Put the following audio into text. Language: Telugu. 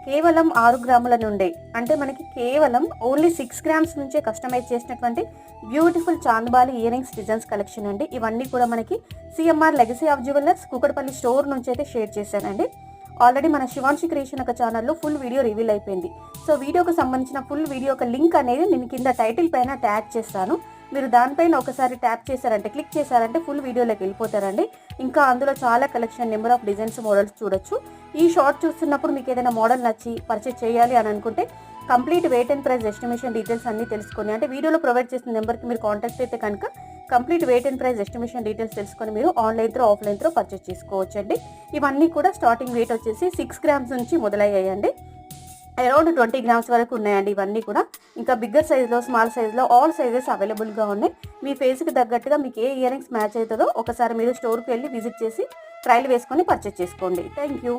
కేవలం 6 గ్రాముల నుండే, అంటే మనకి కేవలం ఓన్లీ 6 గ్రామ్స్ నుంచే కస్టమైజ్ చేసినటువంటి beautiful chandbali ear rings designs collection అండి. ఇవన్నీ కూడా మనకి CMR legacy of jewellers Kukatpally store నుంచి అయితే షేర్ చేశానండి. ఆల్రెడీ మన శివాన్షి క్రియేషన్ ఒక ఛానల్లో ఫుల్ వీడియో రివీల్ అయిపోయింది. సో వీడియోకి సంబంధించిన ఫుల్ వీడియో ఒక లింక్ అనేది నేను కింద టైటిల్ పైన ట్యాగ్ చేస్తాను. మీరు దానిపైన ఒకసారి ట్యాప్ చేశారంటే, క్లిక్ చేశారంటే ఫుల్ వీడియోలోకి వెళ్ళిపోతారండి. ఇంకా అందులో చాలా collection, number of designs, models చూడొచ్చు. ఈ షార్ట్ చూస్తున్నప్పుడు మీకు ఏదైనా మోడల్ నచ్చి పర్చేస్ చేయాలి అని అనుకుంటే complete wait and price estimation details అన్నీ తెలుసుకొని, అంటే వీడియోలో ప్రొవైడ్ చేసిన నెంబర్కి మీరు కాంటాక్ట్ అయితే కనుక complete wait and price estimation details తెలుసుకొని మీరు online throw offline throw purchase చేసుకోవచ్చండి. ఇవన్నీ కూడా స్టార్టింగ్ వెయిట్ వచ్చేసి 6 గ్రామ్స్ నుంచి మొదలయ్యాయండి. అరౌండ్ 20 గ్రామ్స్ వరకు ఉన్నాయండి ఇవన్నీ కూడా. ఇంకా బిగ్గర్ సైజ్లో, స్మాల్ సైజ్లో ఆల్ సైజెస్ అవైలబుల్గా ఉన్నాయి. మీ ఫేస్కి తగ్గట్టుగా మీకు ఏ ఇయర్ రింగ్స్ మ్యాచ్ అవుతుందో ఒకసారి మీరు స్టోర్కి వెళ్ళి విజిట్ చేసి ట్రయల్ వేసుకొని పర్చేస్ చేసుకోండి. Thank you.